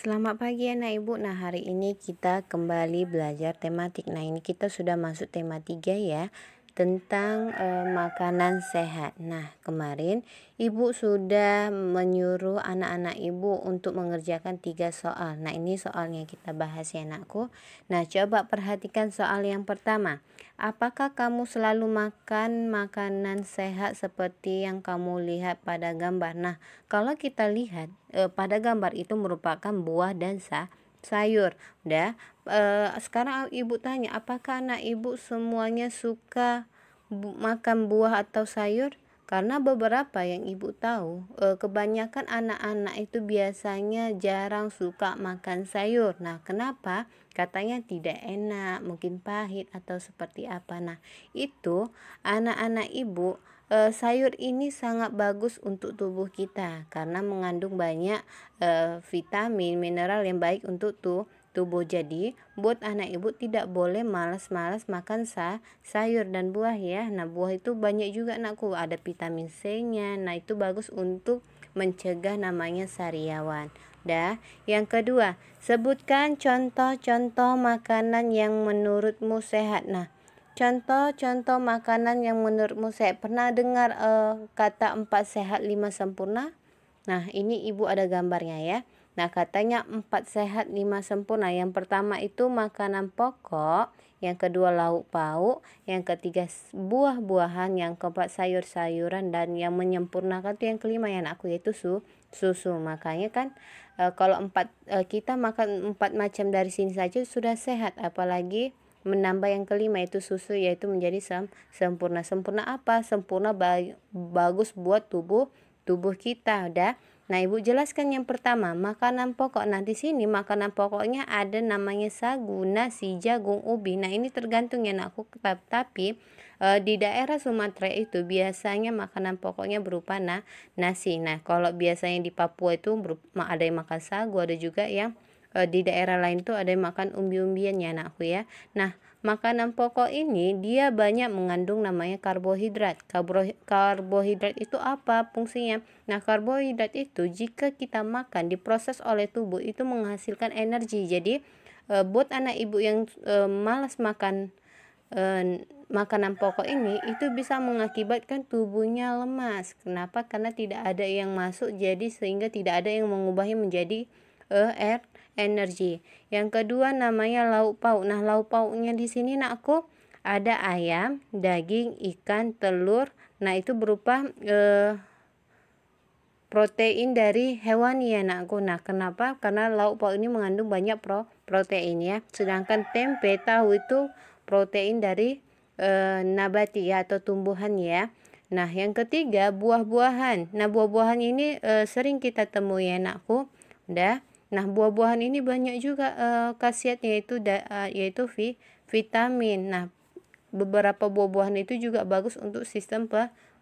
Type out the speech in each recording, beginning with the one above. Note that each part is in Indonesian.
Selamat pagi anak ibu. Nah, hari ini kita kembali belajar tematik. Nah, ini kita sudah masuk tema 3 ya, tentang makanan sehat. Nah, kemarin ibu sudah menyuruh anak-anak ibu untuk mengerjakan 3 soal. Nah, ini soalnya kita bahas ya anakku. Nah, coba perhatikan soal yang pertama. Apakah kamu selalu makan makanan sehat seperti yang kamu lihat pada gambar? Nah, kalau kita lihat pada gambar itu merupakan buah dan sayur. Udah. Sekarang ibu tanya, apakah anak ibu semuanya suka makan buah atau sayur? Karena beberapa yang ibu tahu, kebanyakan anak-anak itu biasanya jarang suka makan sayur. Nah, kenapa? Katanya tidak enak, mungkin pahit atau seperti apa. Nah, itu anak-anak ibu, sayur ini sangat bagus untuk tubuh kita karena mengandung banyak vitamin, mineral yang baik untuk tubuh. Jadi, buat anak ibu tidak boleh malas-malas makan sayur dan buah ya. Nah, buah itu banyak juga anakku, ada vitamin C-nya. Nah, itu bagus untuk mencegah namanya sariawan. Yang kedua, sebutkan contoh-contoh makanan yang menurutmu sehat. Nah, contoh-contoh makanan yang menurutmu sehat. Pernah dengar kata 4 sehat 5 sempurna? Nah, ini ibu ada gambarnya ya. Nah, katanya 4 sehat 5 sempurna. Yang pertama itu makanan pokok, yang kedua lauk pauk, yang ketiga buah-buahan, yang keempat sayur-sayuran, dan yang menyempurnakan itu yang kelima ya anakku, yaitu susu. Makanya kan kalau kita makan 4 macam dari sini saja sudah sehat, apalagi menambah yang kelima itu susu, yaitu menjadi sempurna. Sempurna apa? Sempurna bagus buat tubuh kita. Udah. Nah, ibu jelaskan yang pertama, makanan pokok. Nah, di sini makanan pokoknya ada namanya sagu, nasi, jagung, ubi. Nah, ini tergantung ya anakku, tapi di daerah Sumatera itu biasanya makanan pokoknya berupa nasi. Nah, kalau biasanya di Papua itu ada yang makan sagu, ada juga yang di daerah lain tuh ada yang makan umbi-umbian ya anakku ya. Nah, makanan pokok ini dia banyak mengandung namanya karbohidrat. Karbohidrat itu apa fungsinya? Nah, karbohidrat itu jika kita makan diproses oleh tubuh itu menghasilkan energi. Jadi buat anak ibu yang malas makan makanan pokok ini, itu bisa mengakibatkan tubuhnya lemas. Kenapa? Karena tidak ada yang masuk, jadi sehingga tidak ada yang mengubahnya menjadi energi. Yang kedua namanya lauk pauk. Nah, lauk pauknya di sini nakku ada ayam, daging, ikan, telur. Nah, itu berupa protein dari hewan ya nakku. Nah, kenapa? Karena lauk pauk ini mengandung banyak protein ya. Sedangkan tempe, tahu itu protein dari nabati ya, atau tumbuhan ya. Nah, yang ketiga buah-buahan. Nah, buah-buahan ini sering kita temui ya nakku. Udah. Nah, buah-buahan ini banyak juga khasiatnya, yaitu vitamin. Nah, beberapa buah-buahan itu juga bagus untuk sistem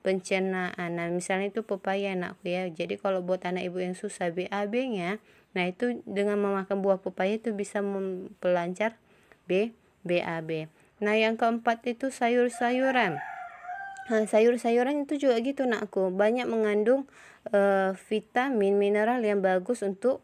pencernaan. Nah, misalnya itu pepaya anakku ya. Jadi kalau buat anak ibu yang susah BAB-nya, nah itu dengan memakan buah pepaya itu bisa memperlancar BAB. Nah, yang keempat itu sayur-sayuran. Nah, sayur-sayuran itu juga gitu nakku, banyak mengandung vitamin, mineral yang bagus untuk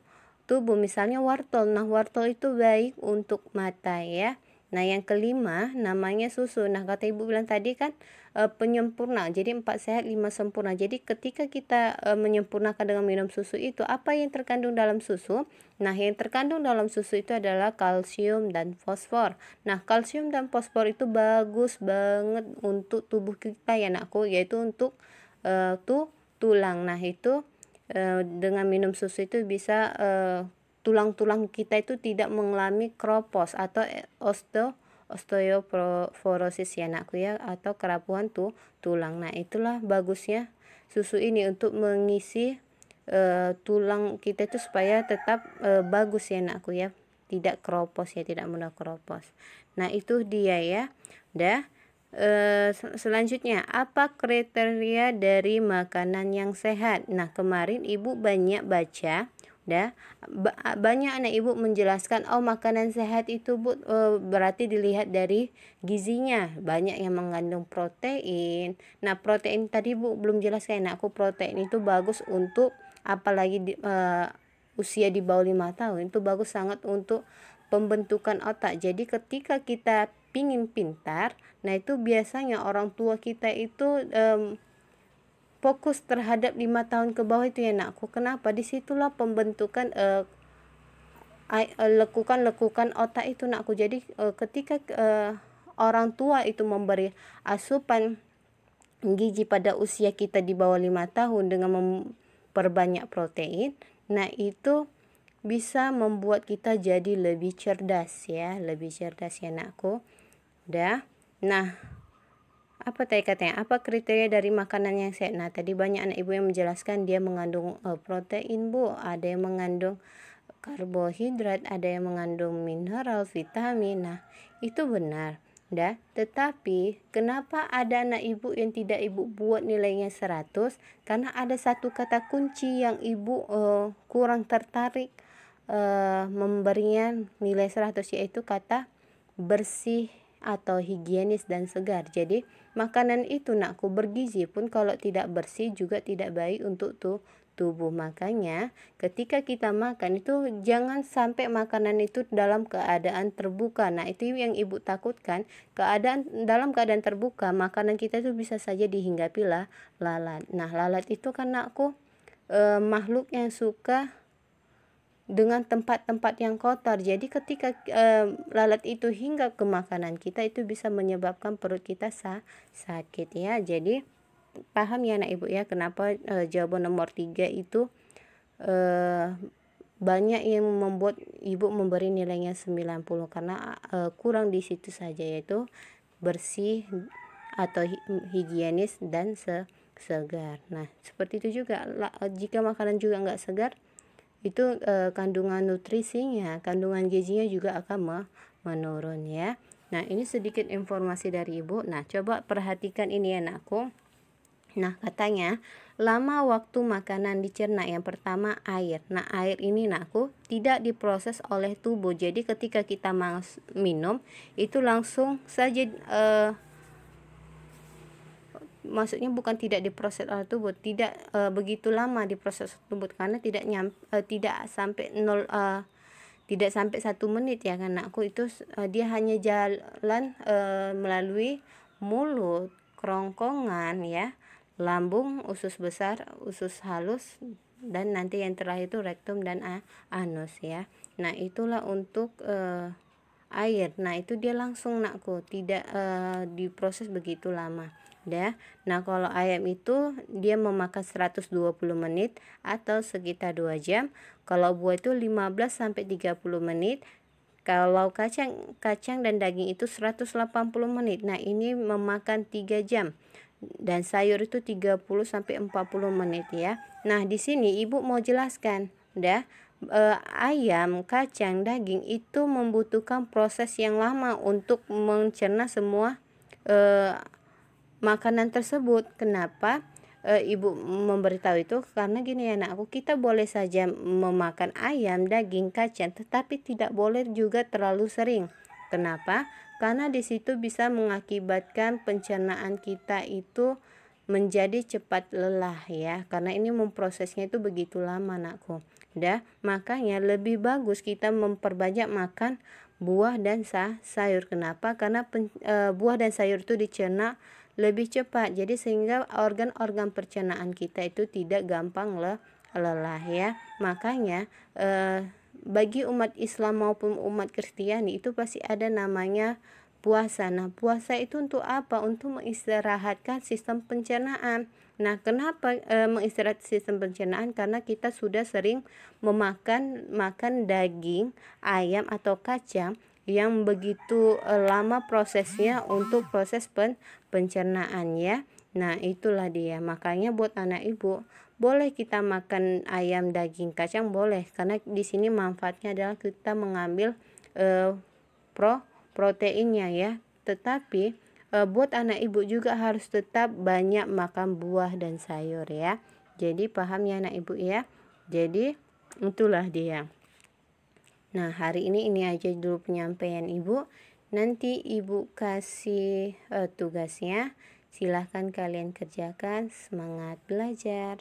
tubuh. Misalnya wortel. Nah, wortel itu baik untuk mata ya. Nah, yang kelima namanya susu. Nah, kata ibu bilang tadi kan penyempurna. Jadi 4 sehat 5 sempurna. Jadi ketika kita menyempurnakan dengan minum susu itu, apa yang terkandung dalam susu? Nah, yang terkandung dalam susu itu adalah kalsium dan fosfor. Nah, kalsium dan fosfor itu bagus banget untuk tubuh kita ya anakku, yaitu untuk tulang. Nah, itu dengan minum susu itu bisa tulang-tulang kita itu tidak mengalami kropos atau osteoporosis ya anakku ya, atau kerapuhan tulang. Nah, itulah bagusnya susu ini untuk mengisi tulang kita itu supaya tetap bagus ya anakku ya, tidak kropos ya, tidak mudah kropos. Nah, itu dia ya. Udah. Selanjutnya, apa kriteria dari makanan yang sehat? Nah, kemarin ibu banyak baca, banyak anak ibu menjelaskan, oh makanan sehat itu bu berarti dilihat dari gizinya, banyak yang mengandung protein. Nah, protein tadi bu belum jelaskan anakku, protein itu bagus untuk apalagi usia di bawah 5 tahun itu bagus sangat untuk pembentukan otak. Jadi ketika kita pingin pintar, nah itu biasanya orang tua kita itu fokus terhadap 5 tahun ke bawah itu ya nakku. Kenapa? Disitulah pembentukan lekukan-lekukan otak itu nakku. Jadi ketika orang tua itu memberi asupan gizi pada usia kita di bawah 5 tahun dengan memperbanyak protein, nah itu bisa membuat kita jadi lebih cerdas ya, nakku. Udah. Nah, apa tadi katanya? Apa kriteria dari makanan yang sehat? Nah, tadi banyak anak ibu yang menjelaskan dia mengandung protein, Bu. Ada yang mengandung karbohidrat, ada yang mengandung mineral, vitamin. Nah, itu benar. Dah, tetapi kenapa ada anak ibu yang tidak ibu buat nilainya 100? Karena ada satu kata kunci yang ibu kurang tertarik memberinya nilai 100, yaitu kata bersih atau higienis dan segar. Jadi makanan itu nakku bergizi pun kalau tidak bersih juga tidak baik untuk tubuh. Makanya ketika kita makan itu jangan sampai makanan itu dalam keadaan terbuka. Nah, itu yang ibu takutkan, dalam keadaan terbuka makanan kita itu bisa saja dihinggapi lalat. Nah, lalat itu kan nakku makhluk yang suka dengan tempat-tempat yang kotor. Jadi ketika lalat itu hinggap ke makanan kita, itu bisa menyebabkan perut kita sakit ya. Jadi paham ya anak ibu ya, kenapa jawaban nomor 3 itu banyak yang membuat ibu memberi nilainya 90, karena kurang di situ saja, yaitu bersih atau higienis dan segar. Nah, seperti itu juga jika makanan juga nggak segar, itu kandungan nutrisinya, kandungan gizinya juga akan menurun ya. Nah, ini sedikit informasi dari ibu. Nah, coba perhatikan ini ya nakku. Nah, katanya lama waktu makanan dicerna. Yang pertama air. Nah, air ini nakku tidak diproses oleh tubuh. Jadi ketika kita minum itu langsung saja maksudnya bukan tidak diproses oleh tubuh, tidak begitu lama diproses tubuh, karena tidak sampai 1 menit ya kan anakku. Itu dia hanya jalan melalui mulut, kerongkongan ya, lambung, usus besar, usus halus, dan nanti yang terakhir itu rektum dan anus ya. Nah, itulah untuk air. Nah, itu dia langsung nakku, tidak diproses begitu lama. Nah, kalau ayam itu dia memakan 120 menit atau sekitar 2 jam. Kalau buah itu 15 sampai 30 menit. Kalau kacang dan daging itu 180 menit. Nah, ini memakan 3 jam. Dan sayur itu 30 sampai 40 menit ya. Nah, di sini ibu mau jelaskan, ayam, kacang, daging itu membutuhkan proses yang lama untuk mencerna semua makanan tersebut. Kenapa ibu memberitahu itu? Karena gini ya anakku, kita boleh saja memakan ayam, daging, kacang, tetapi tidak boleh juga terlalu sering. Kenapa? Karena di situ bisa mengakibatkan pencernaan kita itu menjadi cepat lelah ya, karena ini memprosesnya itu begitu lama anakku. Makanya lebih bagus kita memperbanyak makan buah dan sayur. Kenapa? Karena buah dan sayur itu dicerna lebih cepat, jadi sehingga organ-organ pencernaan kita itu tidak gampang lelah ya. Makanya bagi umat Islam maupun umat Kristiani itu pasti ada namanya puasa. Nah, puasa itu untuk apa? Untuk mengistirahatkan sistem pencernaan. Nah, kenapa mengistirahat sistem pencernaan? Karena kita sudah sering makan daging, ayam atau kacang yang begitu lama prosesnya untuk proses pencernaan ya. Nah, itulah dia. Makanya buat anak ibu, boleh kita makan ayam, daging, kacang boleh, karena di sini manfaatnya adalah kita mengambil proteinnya ya. Tetapi buat anak ibu juga harus tetap banyak makan buah dan sayur ya. Jadi paham ya anak ibu ya. Jadi itulah dia. Nah, hari ini aja dulu penyampaian ibu. Nanti ibu kasih tugasnya. Silahkan kalian kerjakan. Semangat belajar.